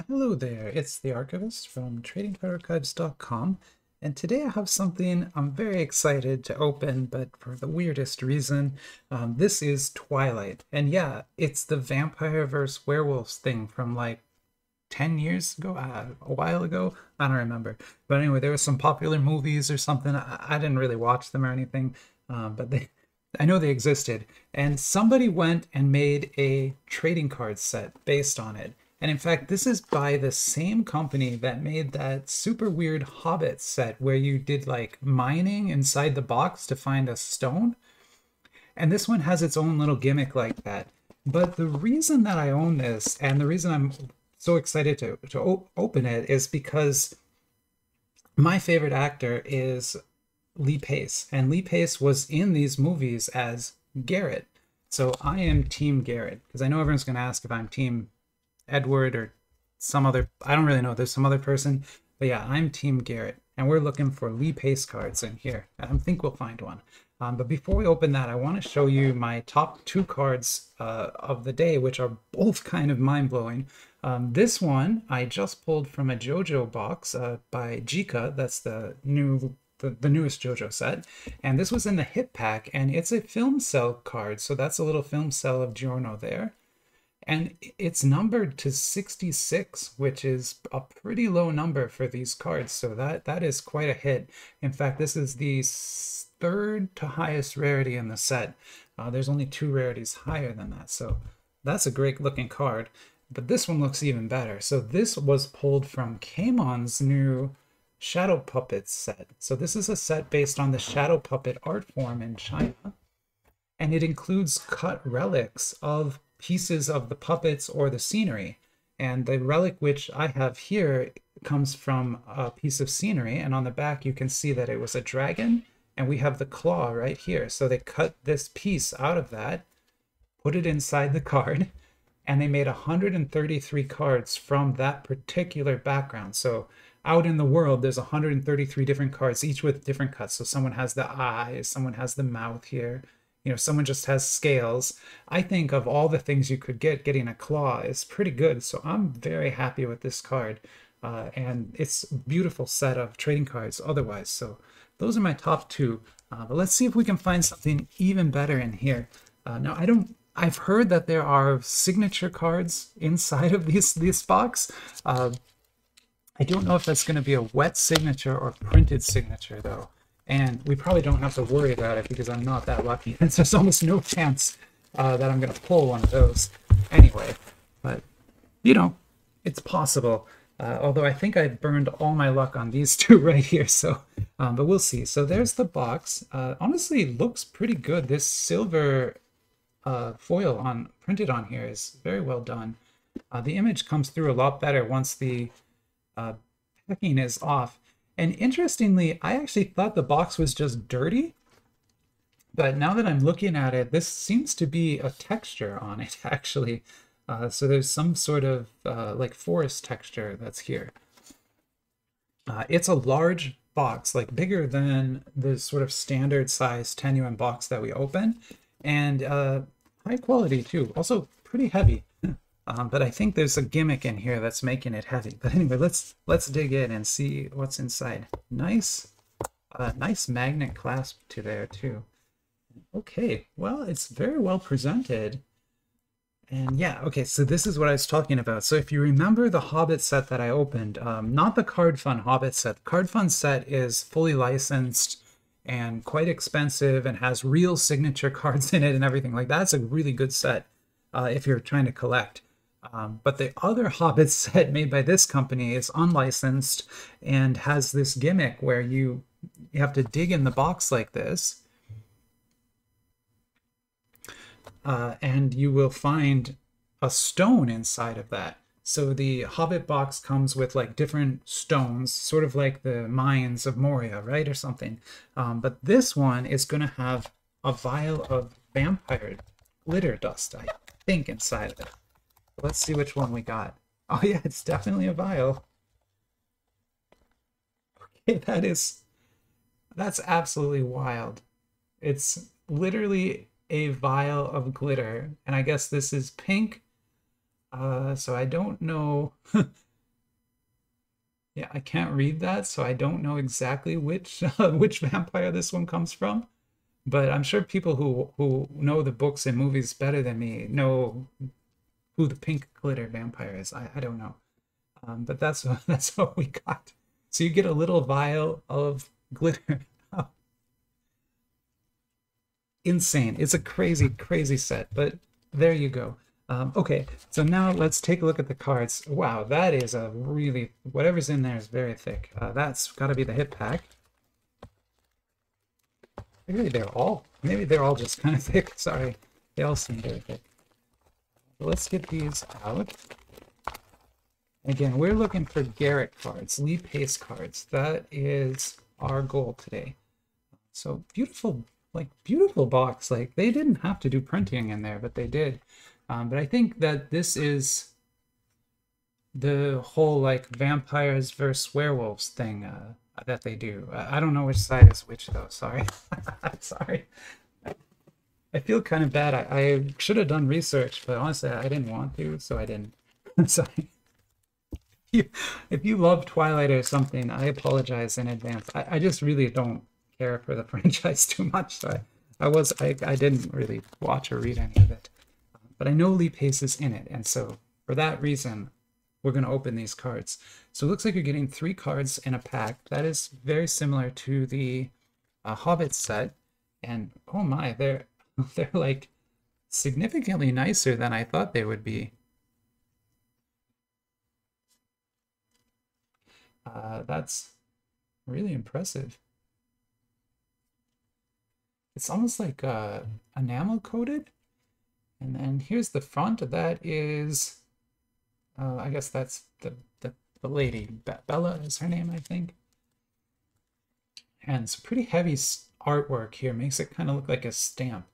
Hello there, it's the Archivist from TradingCardArchives.com, and today I have something I'm very excited to open, but for the weirdest reason. This is Twilight, and yeah, it's the vampire versus werewolves thing from like 10 years ago, a while ago. I don't remember. But anyway, there were some popular movies or something. I didn't really watch them or anything, I know they existed. And somebody went and made a trading card set based on it. And in fact, this is by the same company that made that super weird Hobbit set where you did like mining inside the box to find a stone. And this one has its own little gimmick like that. But the reason that I own this and the reason I'm so excited to open it is because my favorite actor is Lee Pace, and Lee Pace was in these movies as Garret. So I am Team Garret because I know everyone's going to ask if I'm Team Edward or some other. I don't really know. There's some other person, but yeah, I'm Team Garret, and we're looking for Lee Pace cards in here. I think we'll find one. But before we open that, I want to show you my top two cards of the day, which are both kind of mind-blowing. This one I just pulled from a JoJo box by Jika. That's the newest JoJo set. And this was in the hit pack, and it's a film cell card. So that's a little film cell of Giorno there. And it's numbered to 66, which is a pretty low number for these cards. So that is quite a hit. In fact, this is the third to highest rarity in the set. There's only two rarities higher than that. So that's a great looking card. But this one looks even better. So this was pulled from Kmon's new Shadow Puppets set. So this is a set based on the Shadow Puppet art form in China. And it includes cut relics of pieces of the puppets or the scenery. And the relic which I have here comes from a piece of scenery. And on the back, you can see that it was a dragon. And we have the claw right here. So they cut this piece out of that, put it inside the card, and they made 133 cards from that particular background. So out in the world, there's 133 different cards, each with different cuts. So someone has the eyes, someone has the mouth here, someone just has scales. I think of all the things you could get, getting a claw is pretty good. So I'm very happy with this card. And it's a beautiful set of trading cards otherwise. So those are my top two. But let's see if we can find something even better in here. Now, I've heard that there are signature cards inside of this box. I don't know if that's going to be a wet signature or printed signature, though. And we probably don't have to worry about it because I'm not that lucky. And so there's almost no chance that I'm going to pull one of those anyway. But, it's possible. Although I think I burned all my luck on these two right here. So, but we'll see. So there's the box. Honestly, looks pretty good. This silver foil printed on here is very well done. The image comes through a lot better once the packing is off. And interestingly, I actually thought the box was just dirty, but now that I'm looking at it, this seems to be a texture on it, actually. So there's some sort of like forest texture that's here. It's a large box, like bigger than the sort of standard size 10 box that we open, and high quality too. Also pretty heavy. But I think there's a gimmick in here that's making it heavy. But anyway, let's dig in and see what's inside. Nice magnet clasp to there too. Okay, well, it's very well presented. And yeah, okay, so this is what I was talking about. So if you remember the Hobbit set that I opened, not the Card Fun Hobbit set. The Card Fun set is fully licensed and quite expensive and has real signature cards in it and everything. Like, that's a really good set if you're trying to collect. But the other Hobbit set made by this company is unlicensed and has this gimmick where you have to dig in the box like this. And you will find a stone inside of that. So the Hobbit box comes with like different stones, sort of like the mines of Moria, right? Or something. But this one is going to have a vial of vampire glitter dust, I think, inside of it. Let's see which one we got. Oh yeah, it's definitely a vial. Okay, that's absolutely wild. It's literally a vial of glitter, and I guess this is pink, So I don't know. Yeah, I can't read that, so I don't know exactly which which vampire this one comes from. But I'm sure people who know the books and movies better than me know who the pink glitter vampire is. I don't know. But that's that's what we got. So you get a little vial of glitter. Insane. It's a crazy, crazy set, but there you go. Okay, so now let's take a look at the cards. Wow, that is a really, whatever's in there is very thick. That's got to be the hit pack. Maybe they're all just kind of thick. Sorry, they all seem very thick. So let's get these out. Again, we're looking for Garret cards, Lee Pace cards. That is our goal today. So beautiful, like beautiful box. Like they didn't have to do printing in there, but they did. But I think that this is the whole like vampires versus werewolves thing that they do. I don't know which side is which though. Sorry. Sorry. I feel kind of bad. I should have done research, but honestly, I didn't want to, so I didn't. Sorry. If you love Twilight or something, I apologize in advance. I just really don't care for the franchise too much, so I didn't really watch or read any of it. But I know Lee Pace is in it, and so for that reason, we're going to open these cards. So it looks like you're getting 3 cards in a pack. That is very similar to the Hobbit set, and oh my, they're like significantly nicer than I thought they would be. That's really impressive. It's almost like enamel coated. And then here's the front. That is, I guess that's the lady. Bella is her name, I think. And it's pretty heavy artwork here. Makes it kind of look like a stamp.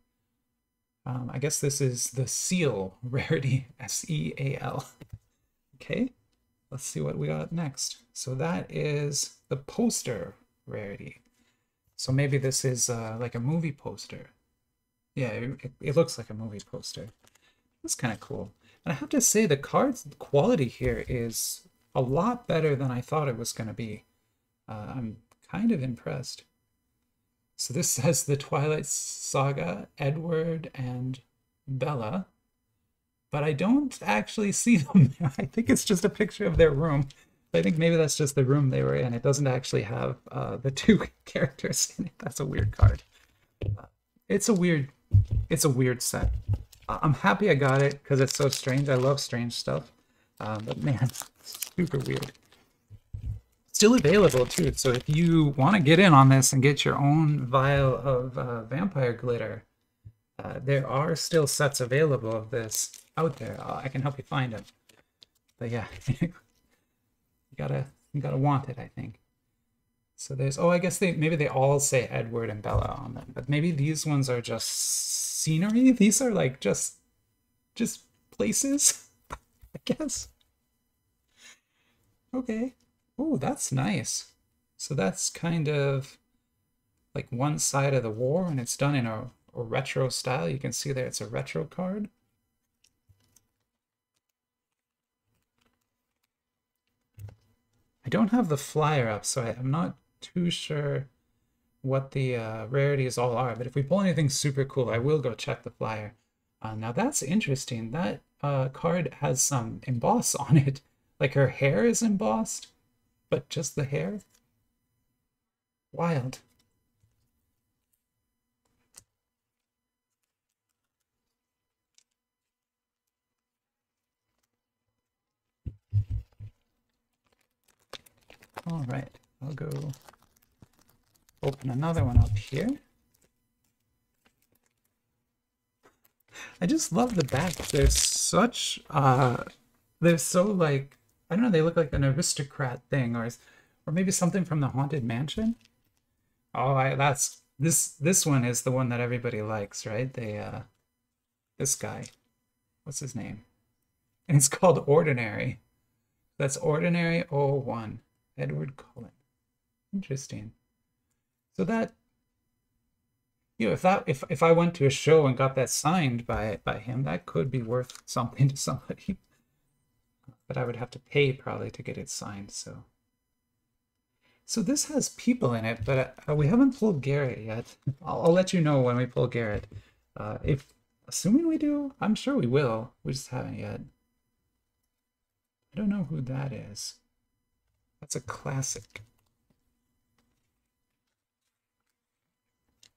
I guess this is the seal rarity, S-E-A-L. Okay, let's see what we got next. So that is the poster rarity. So maybe this is like a movie poster. Yeah, it looks like a movie poster. That's kind of cool. And I have to say the cards quality here is a lot better than I thought it was going to be. I'm kind of impressed. So this says the Twilight Saga, Edward and Bella, but I don't actually see them there. I think it's just a picture of their room. I think maybe that's just the room they were in. It doesn't actually have the 2 characters in it. That's a weird card. It's a weird set. I'm happy I got it because it's so strange. I love strange stuff. But man, super weird. Still available too. So if you want to get in on this and get your own vial of vampire glitter, there are still sets available of this out there. I can help you find them. But yeah, you gotta want it, I think. So there's, oh, I guess maybe they all say Edward and Bella on them, but maybe these ones are just scenery. These are like just places, I guess. Okay. Oh, that's nice. So that's kind of like one side of the war, and it's done in a retro style. You can see there it's a retro card. I don't have the flyer up, so I'm not too sure what the rarities all are, but if we pull anything super cool, I will go check the flyer. Now that's interesting. That card has some emboss on it. Like her hair is embossed, but just the hair. Wild. All right, I'll go open another one up here. I just love the back. They're such, they're so like, I don't know, they look like an aristocrat thing, or maybe something from the Haunted Mansion. Oh, that's, this one is the one that everybody likes, right? This guy, what's his name? And it's called Ordinary. That's Ordinary 01. Edward Cullen. Interesting. So that, you know, if I went to a show and got that signed by him, that could be worth something to somebody. but I would have to pay probably to get it signed. So this has people in it, but we haven't pulled Garret yet. I'll let you know when we pull Garret. If assuming we do, I'm sure we will. We just haven't yet. I don't know who that is. That's a classic.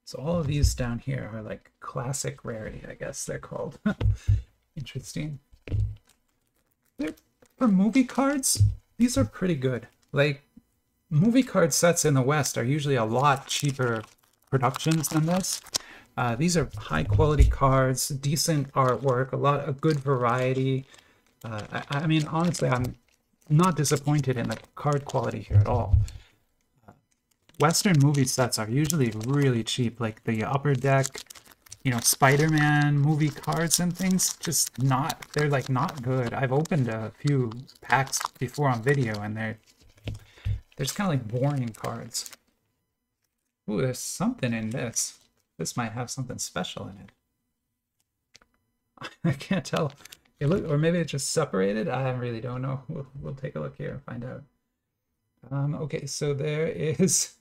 So all of these down here are like classic rarity, I guess they're called. Interesting. For movie cards, these are pretty good. Like, movie card sets in the West are usually a lot cheaper productions than this. These are high quality cards, decent artwork, a good variety. I mean, honestly, I'm not disappointed in the card quality here at all. Western movie sets are usually really cheap, like the Upper Deck, you know, Spider-Man movie cards and things. Just not, they're like not good. I've opened a few packs before on video, and they're just kind of like boring cards. Ooh, there's something in this. This might have something special in it. I can't tell. Or maybe it's just separated. I really don't know. We'll take a look here and find out. Okay, so there is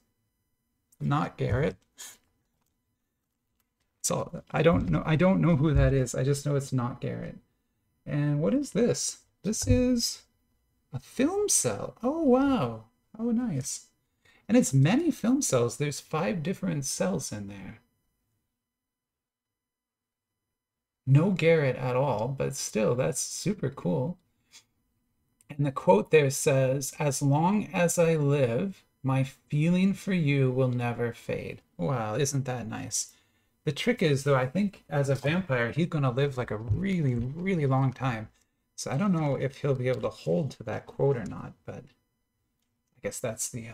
not Garret. So I don't know who that is. I just know it's not Garret. And what is this? This is a film cell. Oh wow. Oh nice. And it's many film cells. There's 5 different cells in there. No Garret at all, but still, that's super cool. And the quote there says, "As long as I live, my feeling for you will never fade." Wow, isn't that nice? The trick is, though, I think as a vampire, he's going to live like a really, really long time. So I don't know if he'll be able to hold to that quote or not, but I guess that's the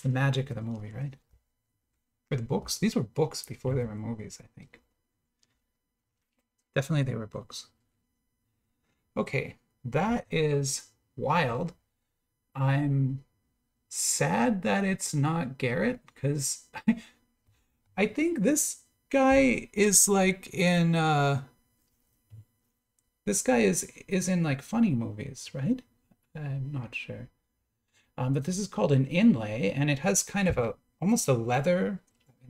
magic of the movie, right? For the books, these were books before they were movies, I think. Definitely they were books. Okay, that is wild. I'm sad that it's not Garret, because I think this guy is like in this guy is in like funny movies, right? I'm not sure. But this is called an inlay, and it has kind of almost a leather.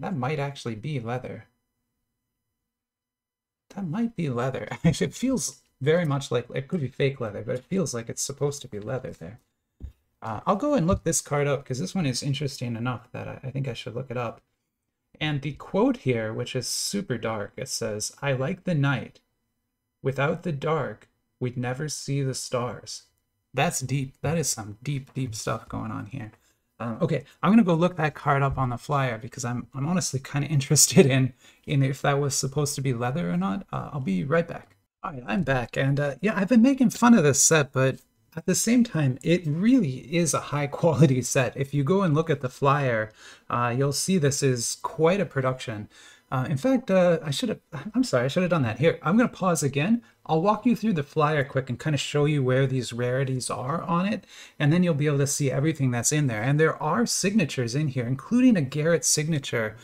That might actually be leather. That might be leather. It feels very much like, it could be fake leather, but it feels like it's supposed to be leather there. I'll go and look this card up, because this one is interesting enough that I think I should look it up. And the quote here, which is super dark, it says, "I like the night. Without the dark, we'd never see the stars." That's deep. That is some deep, deep stuff going on here. Okay, I'm gonna go look that card up on the flyer, because I'm honestly kind of interested in if that was supposed to be leather or not. I'll be right back. All right, I'm back, and yeah, I've been making fun of this set, but at the same time, it really is a high quality set. If you go and look at the flyer, you'll see this is quite a production. In fact, I'm sorry, I should have done that. Here, I'm going to pause again. I'll walk you through the flyer quick and kind of show you where these rarities are on it, and then you'll be able to see everything that's in there. And there are signatures in here, including a Garret signature,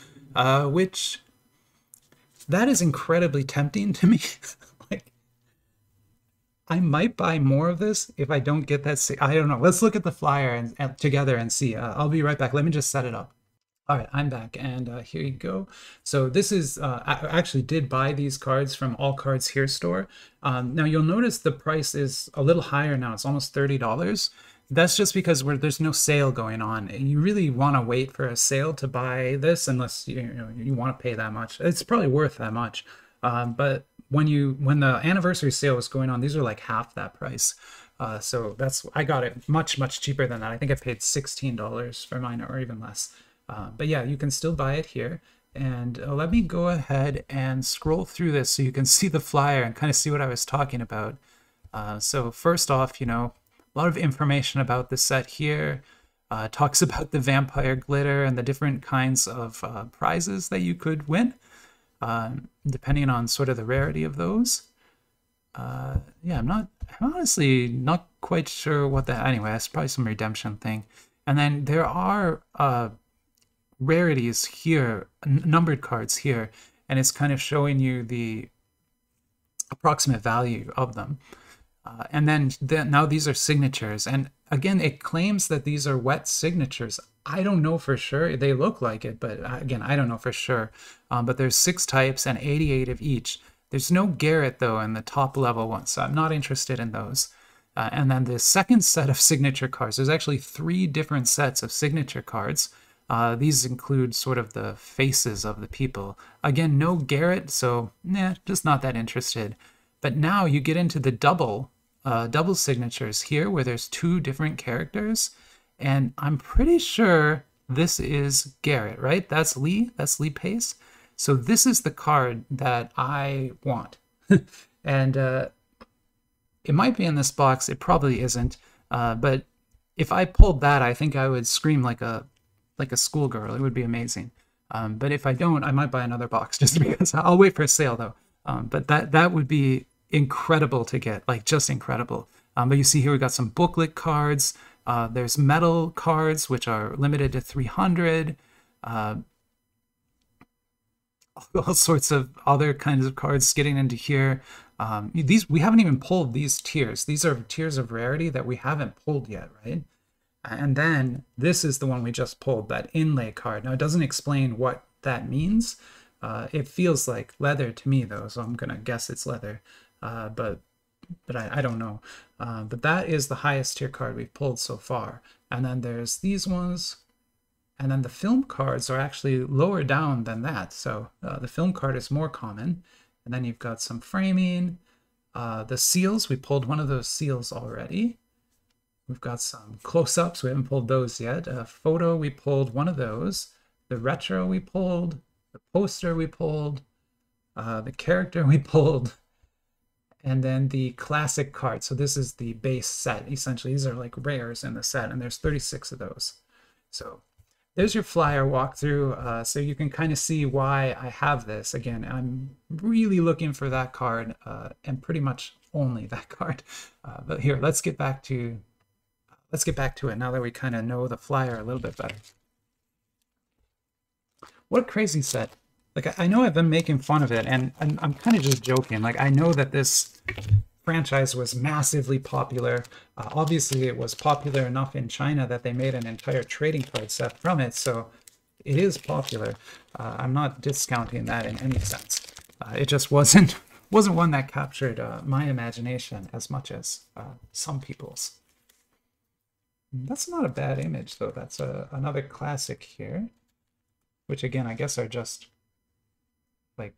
which that is incredibly tempting to me. Like, I might buy more of this if I don't get that. I don't know. Let's look at the flyer and together and see. I'll be right back. Let me just set it up. All right, I'm back, and here you go. So this is, I actually did buy these cards from All Cards Here store. Now you'll notice the price is a little higher now. It's almost $30. That's just because there's no sale going on. You really want to wait for a sale to buy this, unless you want to pay that much. It's probably worth that much. But when the anniversary sale was going on, these are like half that price. So I got it much, much cheaper than that. I think I paid $16 for mine, or even less. But yeah, you can still buy it here. And let me go ahead and scroll through this so you can see the flyer and kind of see what I was talking about. So first off, a lot of information about the set here. Talks about the vampire glitter and the different kinds of prizes that you could win, depending on sort of the rarity of those. Yeah, I'm honestly not quite sure what that, anyway, that's probably some redemption thing. And then there are rarities here, numbered cards here, and it's kind of showing you the approximate value of them. And then now these are signatures. And again, it claims that these are wet signatures. I don't know for sure. They look like it, but again, I don't know for sure. But there's 6 types and 88 of each. There's no Garret, though, in the top level ones, so I'm not interested in those. And then the second set of signature cards, there's actually 3 different sets of signature cards. These include sort of the faces of the people. Again, no Garret, so just not that interested. But now you get into the double signatures here, where there's 2 different characters, and I'm pretty sure this is Garret, right? That's Lee Pace. So this is the card that I want. And it might be in this box, it probably isn't, but if I pulled that, I think I would scream like a schoolgirl. It would be amazing. But if I don't, I might buy another box just because. I'll wait for a sale though. But that would be incredible to get, like just incredible. But you see here we got some booklet cards. There's metal cards, which are limited to 300. All sorts of other kinds of cards getting into here. These we haven't even pulled these tiers. These are tiers of rarity that we haven't pulled yet, right? And then this is the one we just pulled, that inlay card. Now it doesn't explain what that means. It feels like leather to me though, so I'm gonna guess it's leather. But I don't know. But that is the highest tier card we've pulled so far. And then there's these ones. And then the film cards are actually lower down than that. So the film card is more common. And then you've got some framing. The seals, we pulled one of those seals already. We've got some close-ups. We haven't pulled those yet. Photo, we pulled one of those. The retro we pulled. The poster we pulled. The character we pulled. And then the classic card. So this is the base set, essentially. These are like rares in the set, and there's 36 of those. So there's your Flier walkthrough, so you can kind of see why I have this. Again, I'm really looking for that card, and pretty much only that card. But here, let's get back to it now that we kind of know the Flier a little bit better. What a crazy set! Like, I know I've been making fun of it, and I'm kind of just joking. Like, I know that this franchise was massively popular. Obviously, it was popular enough in China that they made an entire trading card set from it, so it is popular. I'm not discounting that in any sense. It just wasn't one that captured my imagination as much as some people's. That's not a bad image, though. That's another classic here, which again, I guess are just like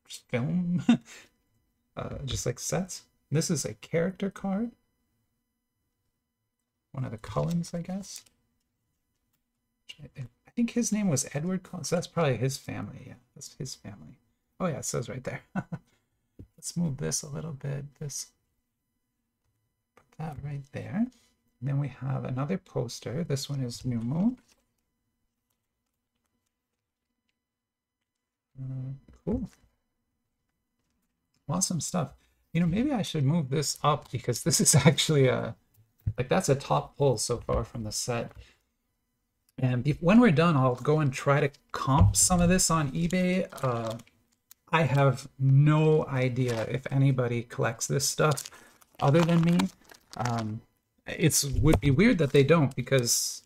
film, just like sets. This is a character card. One of the Cullens, I guess. I think his name was Edward Cullens. So that's probably his family. Yeah, that's his family. Oh yeah, it says right there. Let's move this a little bit. Put that right there. And then we have another poster. This one is New Moon. Cool. Awesome stuff. You know, maybe I should move this up because this is actually like that's a top pull so far from the set. And when we're done, I'll go and try to comp some of this on eBay. I have no idea if anybody collects this stuff other than me. It would be weird that they don't, because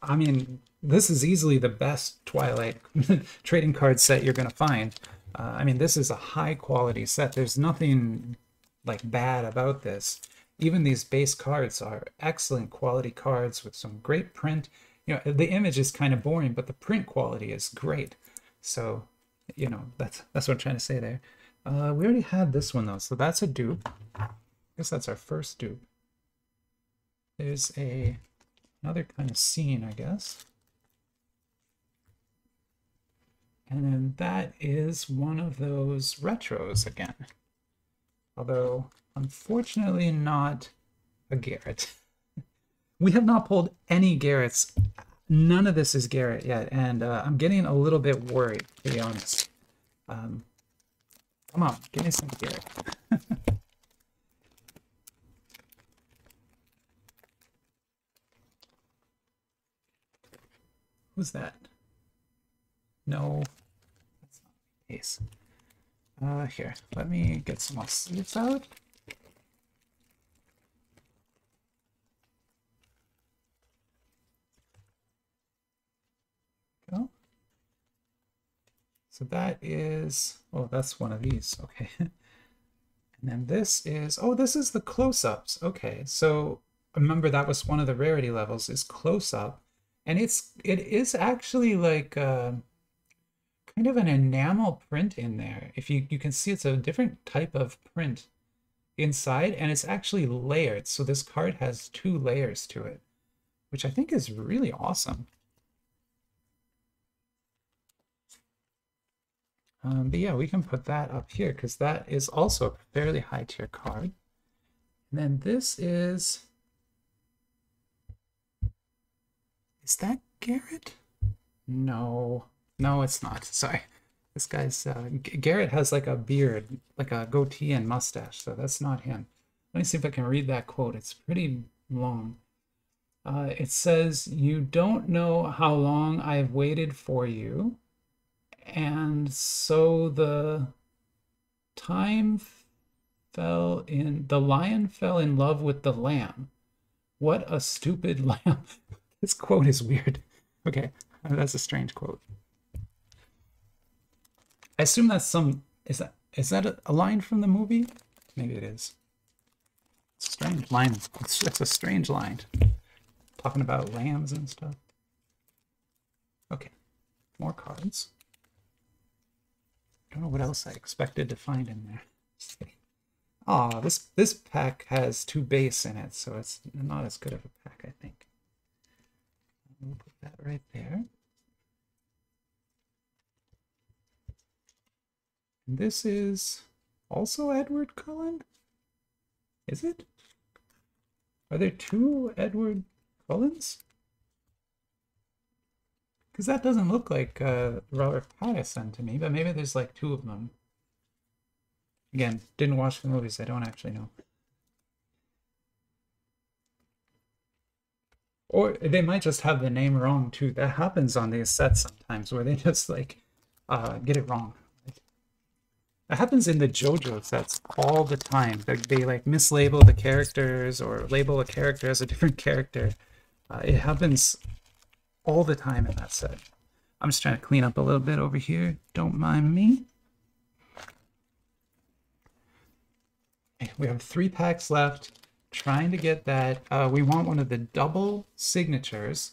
I mean, this is easily the best Twilight trading card set you're going to find. I mean, this is a high quality set. There's nothing like bad about this. Even these base cards are excellent quality cards with some great print. You know, the image is kind of boring, but the print quality is great. So, you know, that's what I'm trying to say there. We already had this one though, so that's a dupe. I guess that's our first dupe. There's another kind of scene, I guess. And then that is one of those retros again. Although, unfortunately, not a Garret. We have not pulled any Garrets. None of this is Garret yet, and I'm getting a little bit worried, to be honest. Come on, give me some Garret. Who's that? No, that's not the case. Here, let me get some more sleeves out. So that is, oh, that's one of these. Okay. And then this is, oh, this is the close-ups. Okay, so remember that was one of the rarity levels is close-up. And it is actually like kind of an enamel print in there. If you can see, it's a different type of print inside, and it's actually layered. So this card has 2 layers to it, which I think is really awesome. But yeah, we can put that up here because that is also a fairly high tier card. And then this is that Garret? No, no, it's not. Sorry. This guy's, Garret has like a beard, like a goatee and mustache, so that's not him. Let me see if I can read that quote. It's pretty long. It says, "You don't know how long I've waited for you. And so the lion fell in love with the lamb. What a stupid lamb." This quote is weird. Okay, that's a strange quote. I assume that's some, is that a line from the movie? Maybe it is. It's a strange line. It's a strange line. Talking about lambs and stuff. Okay, more cards. I don't know what else I expected to find in there. Ah, this pack has 2 base in it, so it's not as good of a pack, I think. We'll put that right there. And this is also Edward Cullen? Is it? Are there 2 Edward Cullens? Because that doesn't look like Robert Pattinson to me, but maybe there's like 2 of them. Again, didn't watch the movies, I don't actually know. Or they might just have the name wrong too. That happens on these sets sometimes where they just like get it wrong. That happens in the JoJo sets all the time. They like mislabel the characters or label a character as a different character. It happens all the time in that set. I'm just trying to clean up a little bit over here. Don't mind me. Okay, we have 3 packs left. Trying to get that. We want one of the double signatures.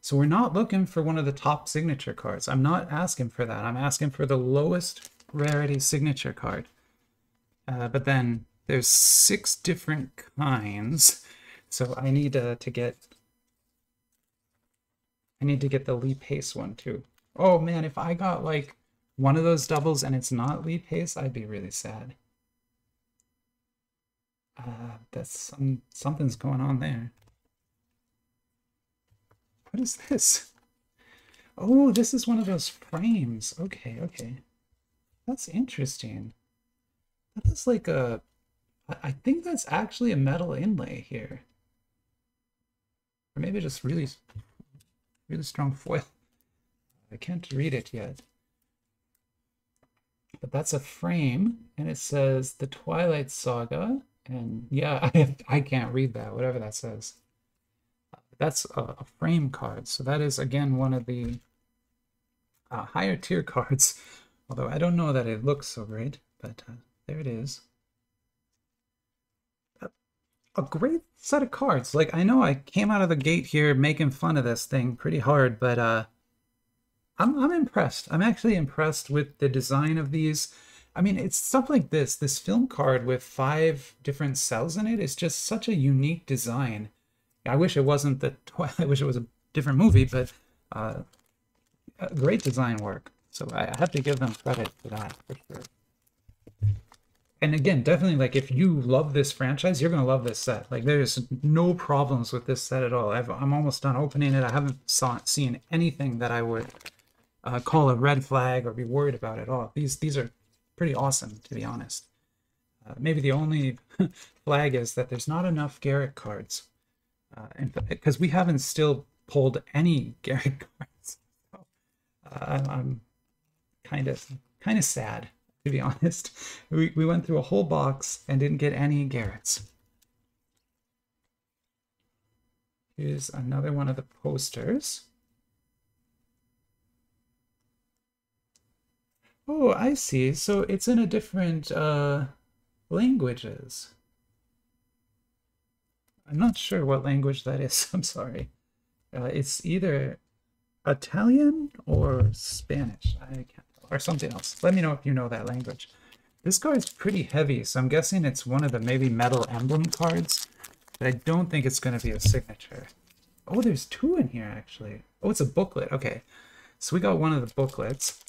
So we're not looking for one of the top signature cards. I'm not asking for that. I'm asking for the lowest rarity signature card. But then there's 6 different kinds. So I need to get the Lee Pace one too. Oh man, if I got like one of those doubles and it's not Lee Pace, I'd be really sad. That's something's going on there. What is this? Oh, this is one of those frames. Okay, okay. That's interesting. That is like a, I think that's actually a metal inlay here. Or maybe just really strong foil. I can't read it yet. But that's a frame, and it says the Twilight Saga. And yeah, I can't read that, whatever that says. That's a frame card. So that is, again, one of the higher tier cards. Although I don't know that it looks so great, but there it is. A great set of cards. Like, I know I came out of the gate here making fun of this thing pretty hard, but I'm impressed. I'm actually impressed with the design of these. I mean, it's stuff like this. This film card with 5 different cells in it is just such a unique design. I wish it wasn't the Twilight. I wish it was a different movie, but great design work. So I have to give them credit for that, for sure. And again, definitely, like, if you love this franchise, you're going to love this set. Like, there's no problems with this set at all. I'm almost done opening it. I haven't seen anything that I would call a red flag or be worried about at all. These are pretty awesome, to be honest. Maybe the only flag is that there's not enough Garret cards. Because we haven't still pulled any Garret cards. So, I'm kind of sad, to be honest. We went through a whole box and didn't get any Garrets. Here's another one of the posters. Oh, I see. So it's in a different languages. I'm not sure what language that is. I'm sorry. It's either Italian or Spanish. I can't tell. Or something else. Let me know if you know that language. This card's pretty heavy, so I'm guessing it's one of the maybe metal emblem cards, but I don't think it's going to be a signature. Oh, there's two in here, actually. Oh, it's a booklet. Okay, so we got one of the booklets.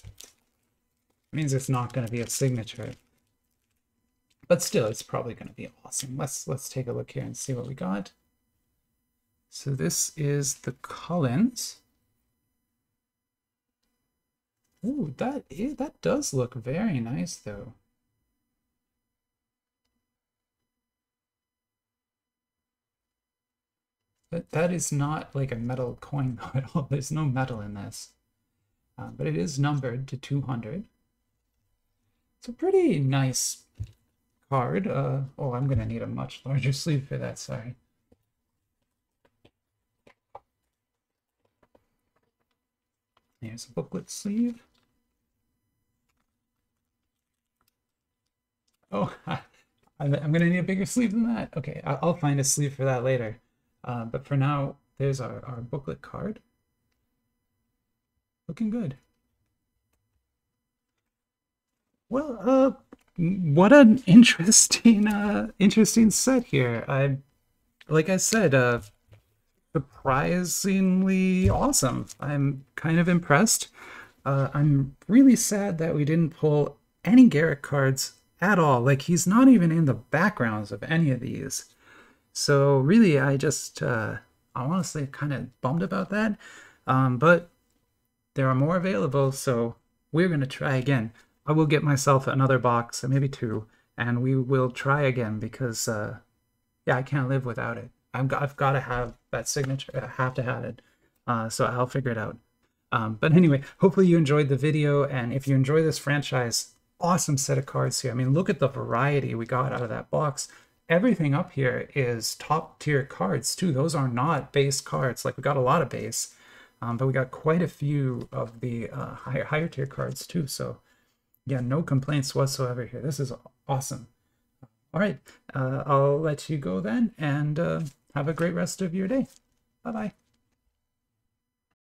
It means it's not going to be a signature. But still, it's probably going to be awesome. Let's take a look here and see what we got. So this is the Cullens. Ooh, that does look very nice, though. That is not like a metal coin at all. There's no metal in this. But it is numbered to 200. It's a pretty nice card. Oh, I'm going to need a much larger sleeve for that, sorry. Here's a booklet sleeve. Oh, I'm going to need a bigger sleeve than that. Okay, I'll find a sleeve for that later. But for now, there's our booklet card. Looking good. Well, what an interesting set here. Like I said, surprisingly awesome. I'm kind of impressed. I'm really sad that we didn't pull any Garret cards at all. Like, he's not even in the backgrounds of any of these. So really, I'm honestly kind of bummed about that. But there are more available, so we're going to try again. I will get myself another box, maybe two, and we will try again because, yeah, I can't live without it. I've got to have that signature. I have to have it. So I'll figure it out. But anyway, hopefully you enjoyed the video, and if you enjoy this franchise, awesome set of cards here. I mean, look at the variety we got out of that box. Everything up here is top tier cards too. Those are not base cards. Like, we got a lot of base, but we got quite a few of the higher tier cards too. So yeah, no complaints whatsoever here. This is awesome. All right, I'll let you go then, and have a great rest of your day. Bye-bye.